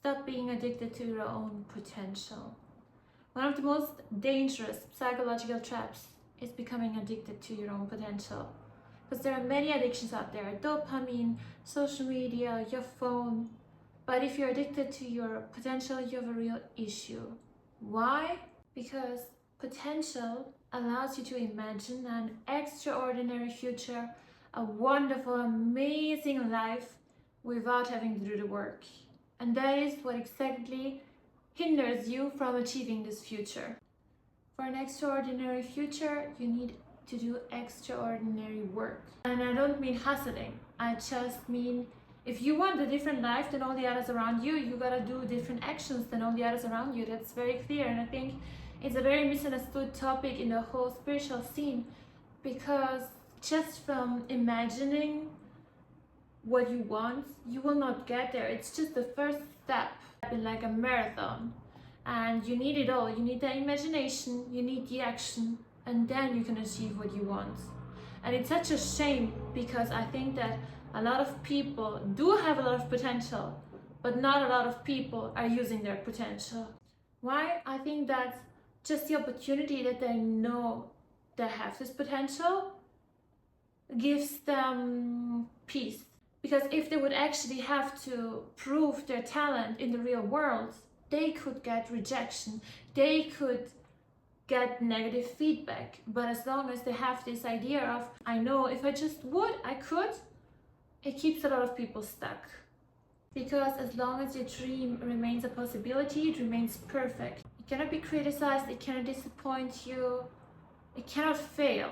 Stop being addicted to your own potential. One of the most dangerous psychological traps is becoming addicted to your own potential. Because there are many addictions out there: dopamine, social media, your phone. But if you're addicted to your potential, you have a real issue. Why? Because potential allows you to imagine an extraordinary future, a wonderful, amazing life without having to do the work. And that is what exactly hinders you from achieving this future. For an extraordinary future, you need to do extraordinary work. And I don't mean hustling. I just mean if you want a different life than all the others around you, you gotta do different actions than all the others around you. That's very clear. And I think it's a very misunderstood topic in the whole spiritual scene, because just from imagining what you want, you will not get there. It's just the first step in like a marathon, and you need it all. You need the imagination, you need the action, and then you can achieve what you want. And it's such a shame, because I think that a lot of people do have a lot of potential, but not a lot of people are using their potential. Why? I think that just the opportunity that they know they have this potential gives them peace. Because if they would actually have to prove their talent in the real world, they could get rejection, they could get negative feedback. But as long as they have this idea of, I know if I just would, I could, it keeps a lot of people stuck. Because as long as your dream remains a possibility, it remains perfect. It cannot be criticized, it cannot disappoint you, it cannot fail.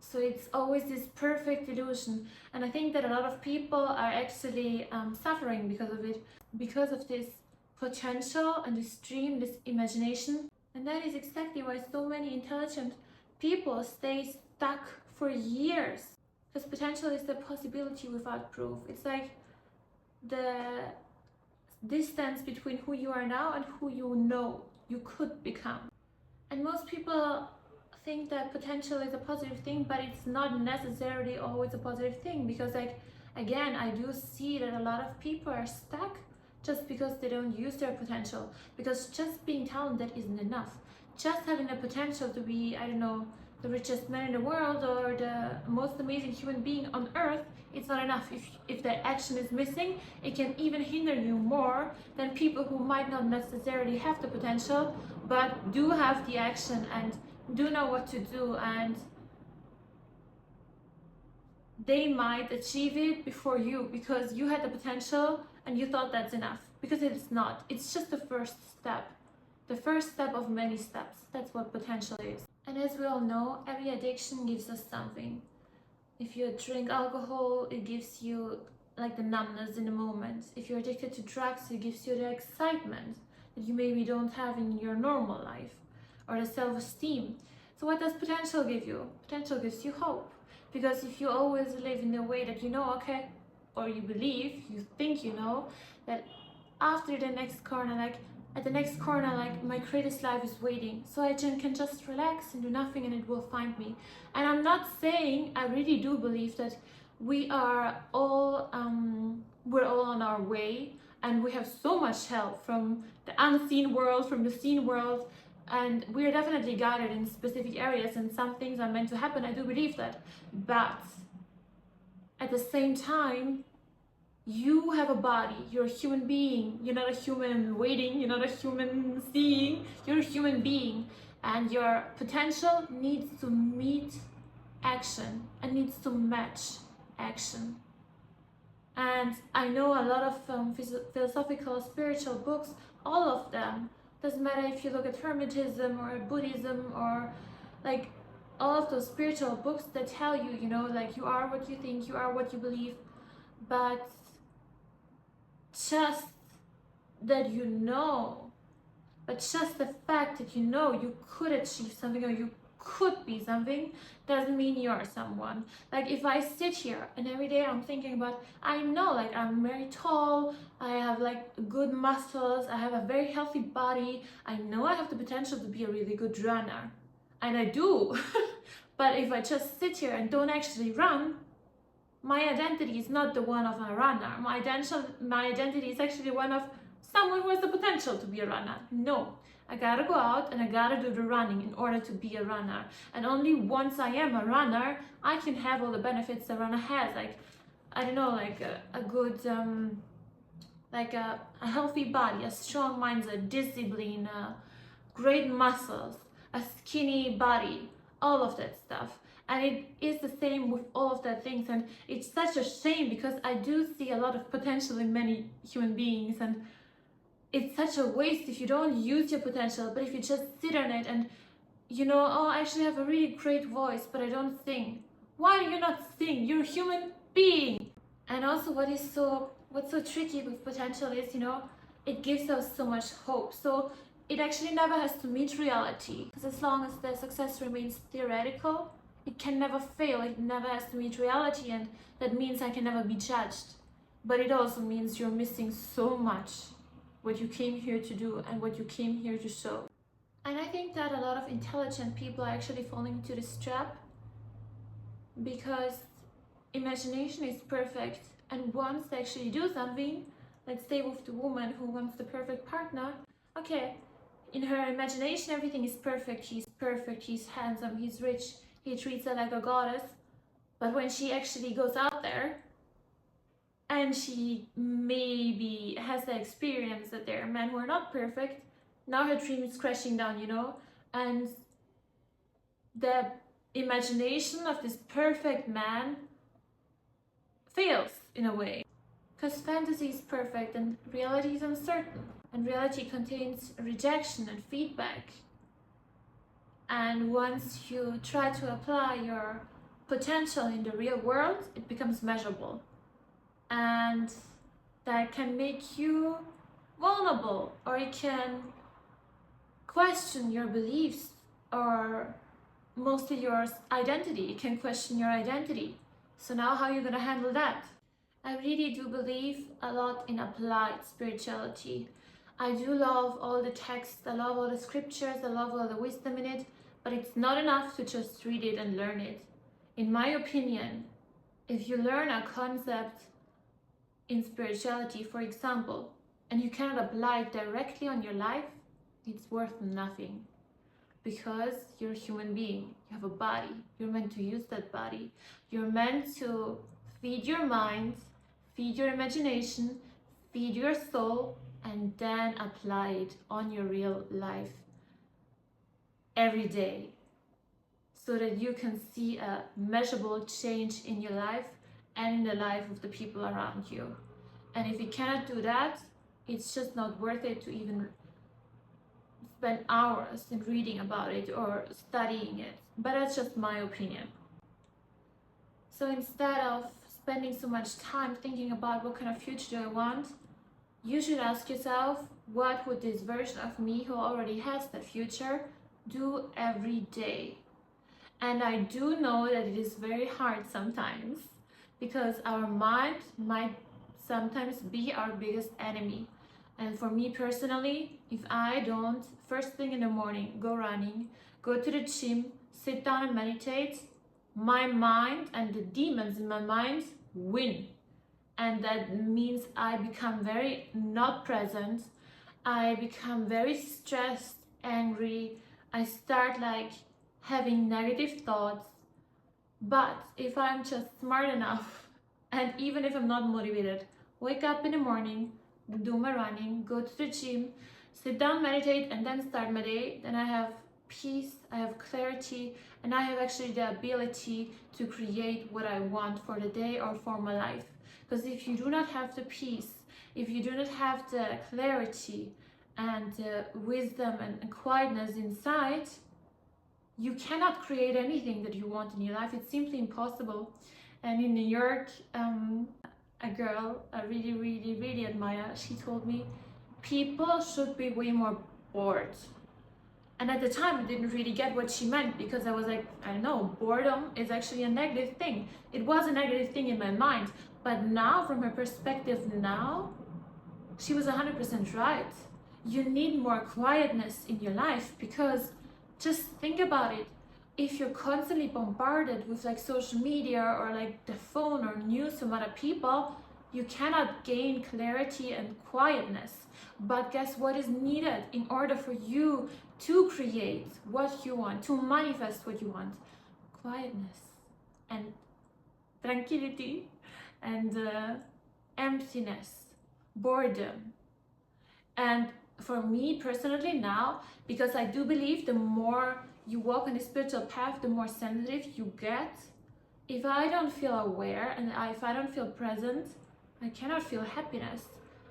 So it's always this perfect illusion. And I think that a lot of people are actually suffering because of it, because of this potential and this dream, this imagination. And that is exactly why so many intelligent people stay stuck for years. Because potential is the possibility without proof. It's like the distance between who you are now and who you know you could become. And most people think that potential is a positive thing, but it's not necessarily always a positive thing, because like, again, I do see that a lot of people are stuck just because they don't use their potential, because just being talented isn't enough. Just having the potential to be, I don't know, the richest man in the world or the most amazing human being on earth, it's not enough. If the action is missing, it can even hinder you more than people who might not necessarily have the potential, but do have the action and do know what to do, and they might achieve it before you because you had the potential and you thought that's enough, because it's not. It's just the first step of many steps. That's what potential is. And as we all know, every addiction gives us something. If you drink alcohol, it gives you like the numbness in the moment. If you're addicted to drugs, it gives you the excitement that you maybe don't have in your normal life, or the self-esteem. So what does potential give you? Potential gives you hope. Because if you always live in the way that you know, okay, or you believe, you think you know, that after the next corner, like at the next corner, like my greatest life is waiting, so I can just relax and do nothing and it will find me. And I'm not saying, I really do believe that we are all, we're all on our way, and we have so much help from the unseen world, from the seen world, and we're definitely guided in specific areas, and some things are meant to happen. I do believe that. But at the same time, you have a body, you're a human being, you're not a human waiting, you're not a human seeing, you're a human being, and your potential needs to meet action and needs to match action. And I know a lot of philosophical, spiritual books, all of them, doesn't matter if you look at Hermetism or Buddhism or like all of those spiritual books that tell you, you know, like you are what you think, you are what you believe. But just that you know, but just the fact that you know you could achieve something or you could be something doesn't mean you're someone. Like if I sit here and every day I'm thinking about, I know like I'm very tall, I have like good muscles, I have a very healthy body, I know I have the potential to be a really good runner, and I do. But if I just sit here and don't actually run, my identity is not the one of a runner. My identity is actually one of someone who has the potential to be a runner. No, I gotta go out and I gotta do the running in order to be a runner. And only once I am a runner, I can have all the benefits a runner has. Like, I don't know, like a good, like a healthy body, a strong mindset, discipline, great muscles, a skinny body, all of that stuff. And it is the same with all of that things. And it's such a shame because I do see a lot of potential in many human beings, and it's such a waste if you don't use your potential. But if you just sit on it and oh, I actually have a really great voice, but I don't sing. Why do you not sing? You're a human being. And also what's so tricky with potential is, it gives us so much hope. So it actually never has to meet reality. Because as long as the success remains theoretical, it can never fail. It never has to meet reality, and that means I can never be judged. But it also means you're missing so much what you came here to do and what you came here to show. And I think that a lot of intelligent people are actually falling into this trap because imagination is perfect, and once they actually do something, let's say with the woman who wants the perfect partner, okay, in her imagination everything is perfect, he's handsome, he's rich, he treats her like a goddess. But when she actually goes out there and she maybe has the experience that there are men who are not perfect, now her dream is crashing down, and the imagination of this perfect man fails in a way. Because fantasy is perfect and reality is uncertain. And reality contains rejection and feedback. And once you try to apply your potential in the real world, it becomes measurable. And that can make you vulnerable, or it can question your beliefs, or mostly your identity. It can question your identity. So now how are you going to handle that? I really do believe a lot in applied spirituality. I do love all the texts, I love all the scriptures, I love all the wisdom in it, but it's not enough to just read it and learn it. In my opinion, if you learn a concept in spirituality, for example, and you cannot apply it directly on your life, it's worth nothing. Because you're a human being, you have a body, you're meant to use that body, you're meant to feed your mind, feed your imagination, feed your soul, and then apply it on your real life every day, so that you can see a measurable change in your life and in the life of the people around you. And if you cannot do that, it's just not worth it to even spend hours in reading about it or studying it. But that's just my opinion. So instead of spending so much time thinking about what kind of future do I want, you should ask yourself, what would this version of me who already has that future do every day? And I do know that it is very hard sometimes, because our mind might sometimes be our biggest enemy. And for me personally, if I don't first thing in the morning go running, go to the gym, sit down and meditate, my mind and the demons in my mind win. And that means I become very not present, I become very stressed, angry, I start having negative thoughts. But if I'm just smart enough, and even if I'm not motivated, wake up in the morning, do my running, go to the gym, sit down, meditate, and then start my day, then I have peace, I have clarity, and I have actually the ability to create what I want for the day or for my life. Because if you do not have the peace, if you do not have the clarity and the wisdom and quietness inside, you cannot create anything that you want in your life. It's simply impossible. And in New York, a girl I really, really, really admire, she told me, people should be way more bored. And at the time, I didn't really get what she meant, because I was like, I don't know, boredom is actually a negative thing. It was a negative thing in my mind. But now, from her perspective now, she was 100% right. You need more quietness in your life, because just think about it. If you're constantly bombarded with social media or the phone or news from other people, You cannot gain clarity and quietness. But guess what is needed in order for you to create what you want, to manifest what you want? Quietness and tranquility and emptiness, boredom. And for me personally now, because I do believe the more you walk on the spiritual path, the more sensitive you get. If I don't feel aware and if I don't feel present, I cannot feel happiness.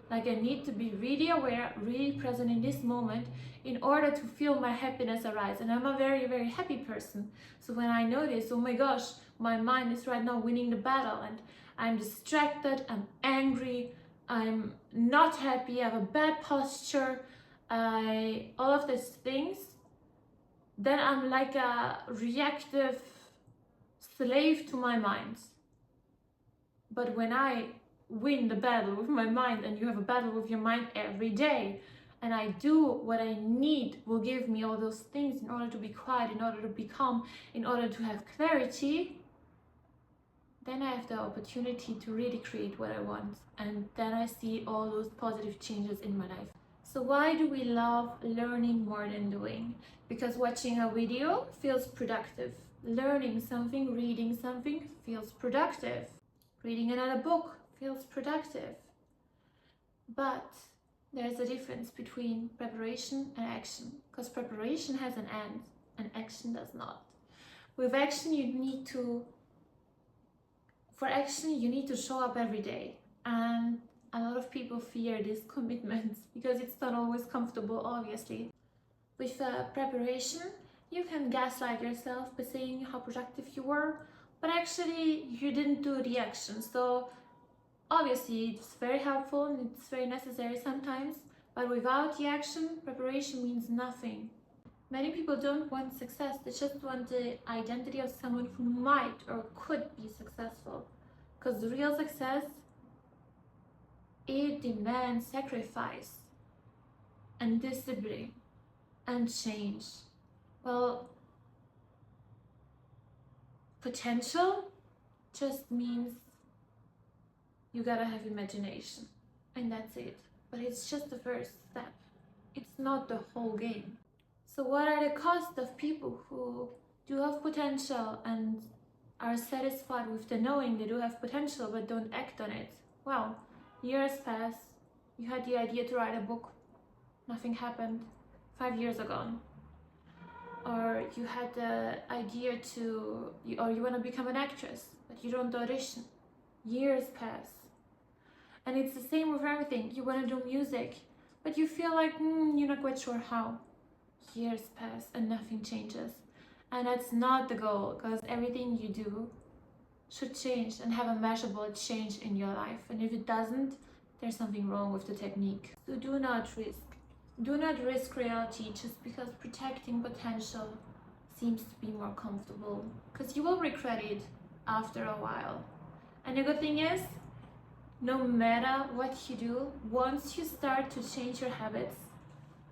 Like I need to be really aware, really present in this moment in order to feel my happiness arise. And I'm a very, very happy person. So when I notice, oh my gosh, my mind is right now winning the battle and I'm distracted, I'm angry, I'm not happy, I have a bad posture, all of these things, then I'm like a reactive slave to my mind. But when I win the battle with my mind, and you have a battle with your mind every day, and I do what I need will give me all those things in order to be quiet, in order to be calm, in order to have clarity, then I have the opportunity to really create what I want. And then I see all those positive changes in my life. So why do we love learning more than doing? Because watching a video feels productive. Learning something, reading something feels productive. Reading another book feels productive. But there's a difference between preparation and action, because preparation has an end and action does not. With action, for action, you need to show up every day. And a lot of people fear this commitment because it's not always comfortable, obviously. With preparation, you can gaslight yourself by saying how productive you were, but actually you didn't do the action. So obviously it's very helpful and it's very necessary sometimes, but without the action, preparation means nothing. Many people don't want success, they just want the identity of someone who might or could be successful. Because the real success, it demands sacrifice and discipline and change. Well, potential just means you gotta have imagination, and that's it. But it's just the first step. It's not the whole game. So what are the costs of people who do have potential and are satisfied with the knowing they do have potential but don't act on it? Well, years pass, you had the idea to write a book, nothing happened, 5 years are gone. Or you had the idea or you want to become an actress, but you don't audition, years pass. And it's the same with everything. You want to do music, but you feel like you're not quite sure how. Years pass and nothing changes. And that's not the goal, because everything you do should change and have a measurable change in your life. And if it doesn't, there's something wrong with the technique. So do not risk. Do not risk reality just because protecting potential seems to be more comfortable, because you will regret it after a while. And the good thing is, no matter what you do, once you start to change your habits,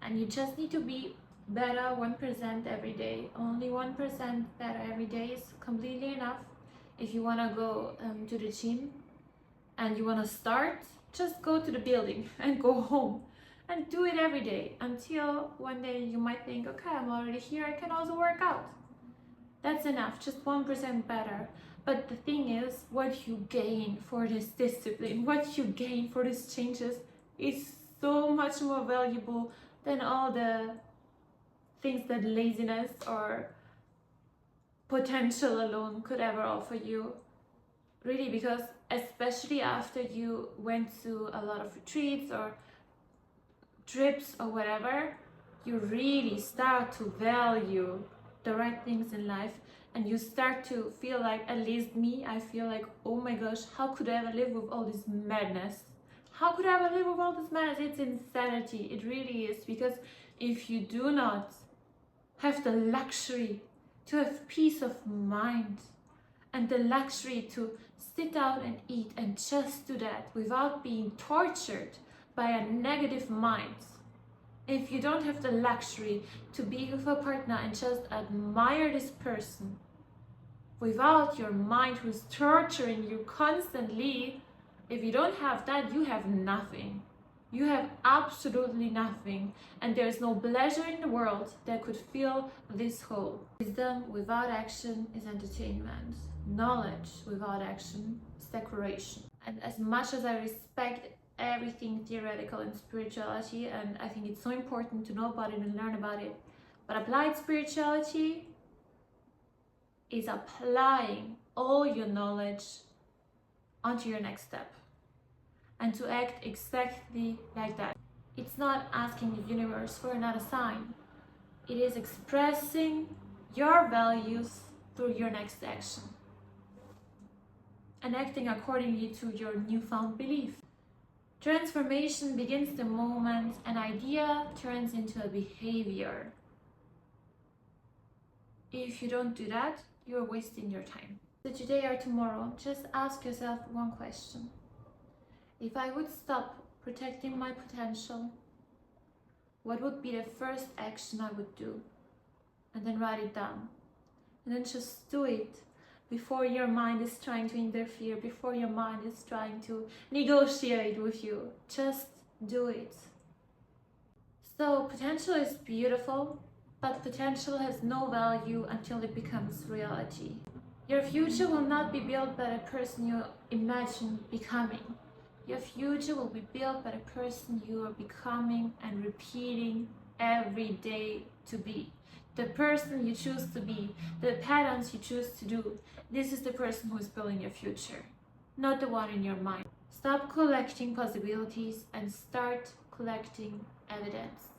and you just need to be better 1% every day, only 1% better every day is completely enough. If you want to go to the gym and you want to start, just go to the building and go home and do it every day until one day you might think, okay, I'm already here, I can also work out. That's enough, just 1% better. But the thing is, what you gain for this discipline, what you gain for these changes is so much more valuable than all the things that laziness or potential alone could ever offer you. Really, because especially after you went to a lot of retreats or trips or whatever, you really start to value the right things in life, and you start to feel like, at least me, I feel like, oh my gosh, how could I ever live with all this madness? How could I ever live with all this madness? It's insanity. It really is. Because if you do not have the luxury to have peace of mind and the luxury to sit down and eat and just do that without being tortured by a negative mind, if you don't have the luxury to be with a partner and just admire this person without your mind who's torturing you constantly, If you don't have that, you have nothing. You have absolutely nothing, and there's no pleasure in the world that could fill this hole. Wisdom without action is entertainment. Knowledge without action is decoration. And as much as I respect everything theoretical in spirituality, and I think it's so important to know about it and learn about it, but applied spirituality is applying all your knowledge onto your next step and to act exactly like that. It's not asking the universe for another sign. It is expressing your values through your next action and acting accordingly to your newfound belief. Transformation begins the moment an idea turns into a behavior. If you don't do that, you're wasting your time. So today or tomorrow, just ask yourself one question. If I would stop protecting my potential, what would be the first action I would do? And then write it down. And then just do it before your mind is trying to interfere, before your mind is trying to negotiate with you. Just do it. So potential is beautiful, but potential has no value until it becomes reality. Your future will not be built by the person you imagine becoming. Your future will be built by the person you are becoming and repeating every day to be. The person you choose to be, the patterns you choose to do, this is the person who is building your future, not the one in your mind. Stop collecting possibilities and start collecting evidence.